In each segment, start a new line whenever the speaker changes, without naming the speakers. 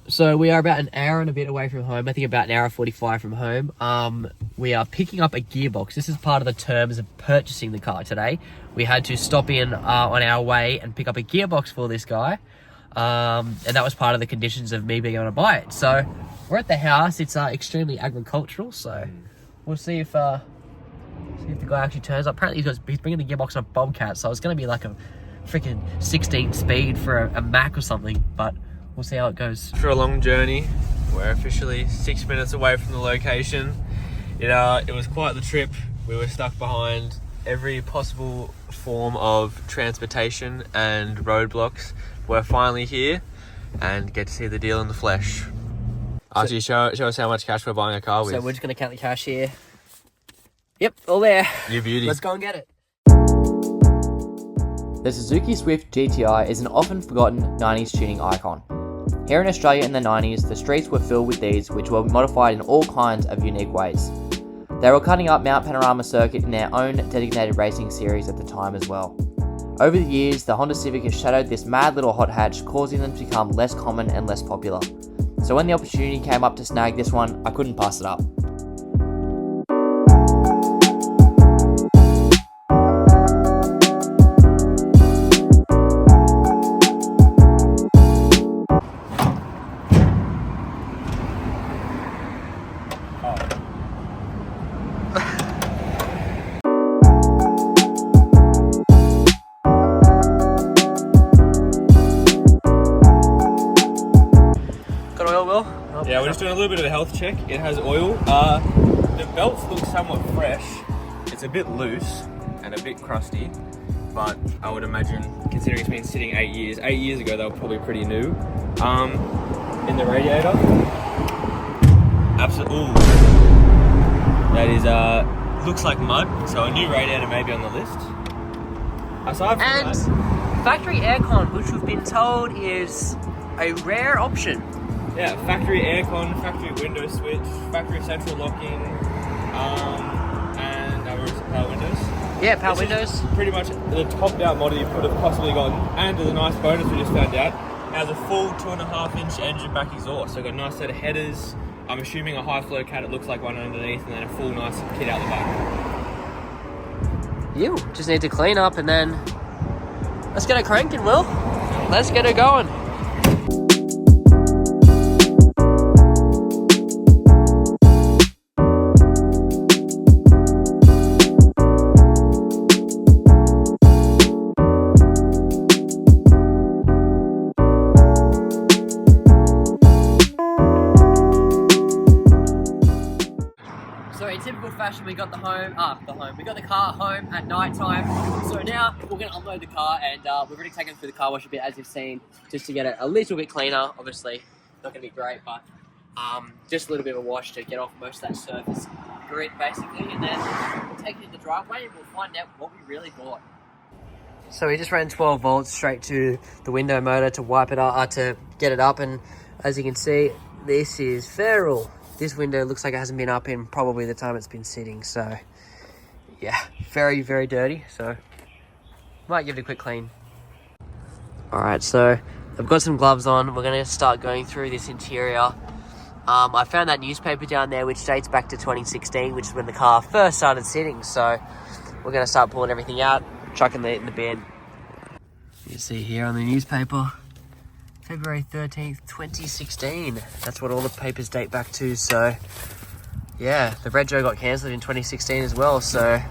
So we are about an hour and a bit away from home. I think about an hour 45 from home. We are picking up a gearbox. This is part of the terms of purchasing the car today. We had to stop in on our way and pick up a gearbox for this guy. And that was part of the conditions of me being able to buy it. So we're at the house. It's extremely agricultural. So we'll see if the guy actually turns up. Apparently he's bringing the gearbox on a Bobcat. So it's going to be like a freaking 16 speed for a Mac or something. But we'll see how it goes.
For a long journey, we're officially 6 minutes away from the location. It was quite the trip. We were stuck behind every possible form of transportation and roadblocks. We're finally here and get to see the deal in the flesh. Archie, show us how much cash we're buying a car with.
So we're just going to count the cash here. Yep, all there.
You beauty.
Let's go and get it.
The Suzuki Swift GTi is an often forgotten 90s tuning icon. Here in Australia in the 90s, the streets were filled with these, which were modified in all kinds of unique ways. They were cutting up Mount Panorama Circuit in their own designated racing series at the time as well. Over the years, the Honda Civic has shadowed this mad little hot hatch, causing them to become less common and less popular. So when the opportunity came up to snag this one, I couldn't pass it up.
Yeah, we're just doing a little bit of a health check. It has oil. The belts look somewhat fresh. It's a bit loose and a bit crusty, but I would imagine, considering it's been sitting 8 years, 8 years ago they were probably pretty new. In the radiator, absolutely. That is looks like mud. So a new radiator may be on the list. Aside from that,
factory aircon, which we've been told is a rare option.
yeah, factory aircon, factory window switch, factory central locking, and power windows.
Yeah, power windows.
Pretty much the topped out model you could have possibly gotten. And there's a nice bonus we just found out. It has a full 2.5-inch engine back exhaust. So got a nice set of headers. I'm assuming a high flow cat, it looks like one underneath, and then a full nice kit out the back.
You just need to clean up and then let's get it cranking, Will. Let's get it going. So in typical fashion, we got the car home at night time. So now we're gonna unload the car, and we've already taken it through the car wash a bit, as you've seen, just to get it a little bit cleaner. Obviously, not gonna be great, but just a little bit of a wash to get off most of that surface grit, basically, and then we'll take it to the driveway and we'll find out what we really bought. So we just ran 12 volts straight to the window motor to wipe it up, to get it up, and as you can see, this is feral. This window looks like it hasn't been up in probably the time it's been sitting, so yeah, very, very dirty, so might give it a quick clean. Alright, so I've got some gloves on. We're going to start going through this interior. I found that newspaper down there which dates back to 2016, which is when the car first started sitting, so we're going to start pulling everything out, chucking it in the bin. You can see here on the newspaper, February 13th, 2016. That's what all the papers date back to, so yeah, the Rego got cancelled in 2016 as well, so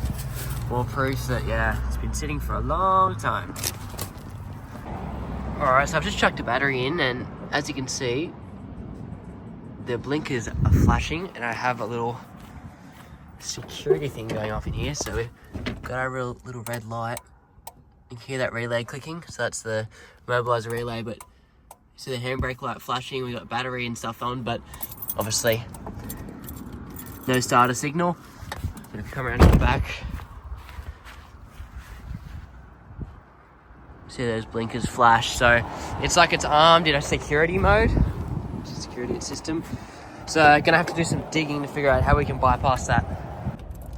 more proof that, yeah, it's been sitting for a long time. Alright, so I've just chucked a battery in, and as you can see, the blinkers are flashing, and I have a little security thing going off in here, so we've got our little red light. You can hear that relay clicking, so that's the mobilizer relay, but see the handbrake light flashing, we got battery and stuff on, but obviously no starter signal. But if you come around to the back, see those blinkers flash, so it's like it's armed in a security mode, security system. So gonna have to do some digging to figure out how we can bypass that.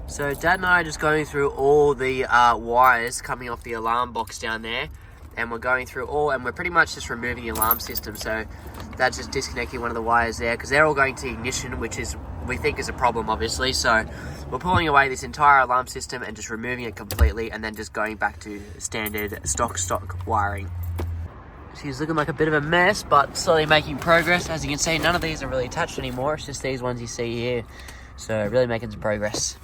So Dad and I are just going through all the wires coming off the alarm box down there, and we're going through all, and we're pretty much just removing the alarm system. So that's just disconnecting one of the wires there, because they're all going to ignition, which is, we think, is a problem, obviously. So we're pulling away this entire alarm system and just removing it completely, and then just going back to standard stock wiring. She's looking like a bit of a mess, but slowly making progress. As you can see, none of these are really attached anymore. It's just these ones you see here. So really making some progress.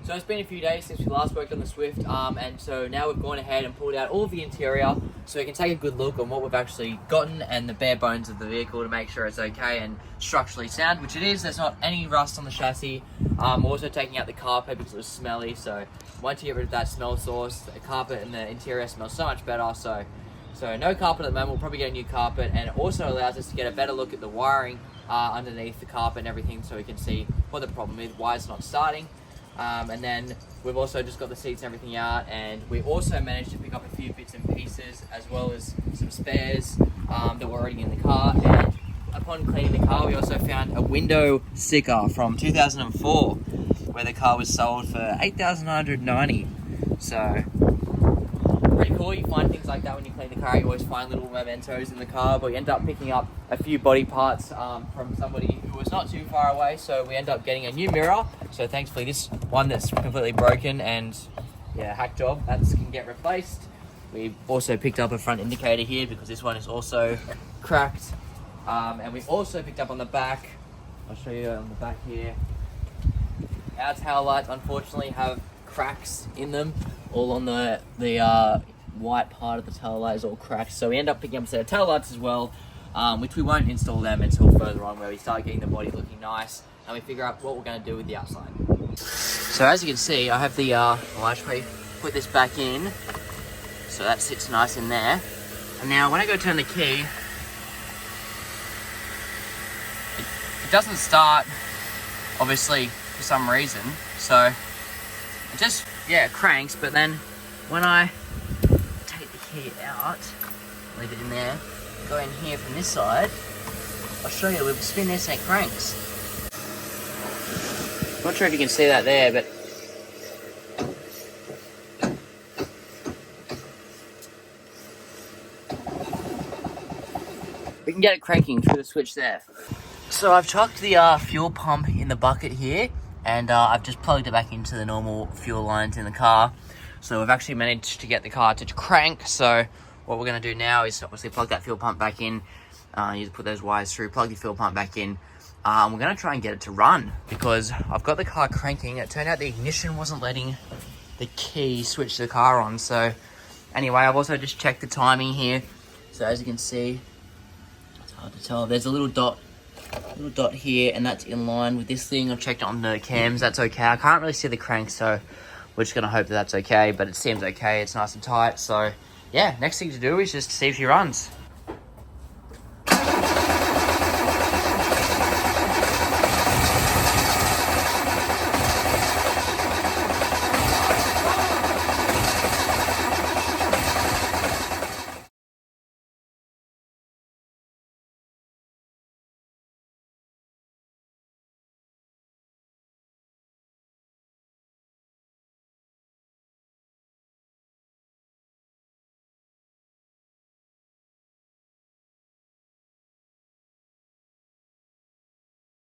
So it's been a few days since we last worked on the Swift, and so now we've gone ahead and pulled out all of the interior so we can take a good look on what we've actually gotten and the bare bones of the vehicle to make sure it's okay and structurally sound, which it is. There's not any rust on the chassis. We're also taking out the carpet because it was smelly, so once you get rid of that smell source, the carpet and the interior smells so much better. So no carpet at the moment. We'll probably get a new carpet, and it also allows us to get a better look at the wiring underneath the carpet and everything, so we can see what the problem is, why it's not starting. And then we've also just got the seats and everything out, and we also managed to pick up a few bits and pieces as well as some spares that were already in the car. And upon cleaning the car, we also found a window sticker from 2004 where the car was sold for $8,990. So pretty cool. You find things like that when you clean the car. You always find little mementos in the car, but we end up picking up a few body parts from somebody who was not too far away. So we end up getting a new mirror. So thankfully this one that's completely broken and hack job, that can get replaced. We've also picked up a front indicator here because this one is also cracked. And we also picked up on the back, I'll show you on the back here, our tail lights unfortunately have cracks in them, all on the white part of the tail light is all cracked. So we end up picking up a set of tail lights as well, which we won't install them until further on, where we start getting the body looking nice and we figure out what we're going to do with the outside. So as you can see, I have the I'll actually put this back in so that sits nice in there. And now when I go turn the key, it doesn't start, obviously, for some reason. So it just cranks, but then when I take the key out, leave it in there, go in here from this side, I'll show you, we'll spin this and it cranks. Not sure if you can see that there, but we can get it cranking through the switch there. So I've chucked the fuel pump in the bucket here, and I've just plugged it back into the normal fuel lines in the car. So we've actually managed to get the car to crank. So what we're going to do now is obviously plug that fuel pump back in. You just put those wires through, plug the fuel pump back in. We're going to try and get it to run because I've got the car cranking. It turned out the ignition wasn't letting the key switch the car on. So anyway, I've also just checked the timing here. So as you can see, it's hard to tell. There's a little dot here, and that's in line with this thing. I've checked on the cams, that's okay. I can't really see the crank, so we're just going to hope that that's okay, but it seems okay. It's nice and tight. So yeah, next thing to do is just see if she runs.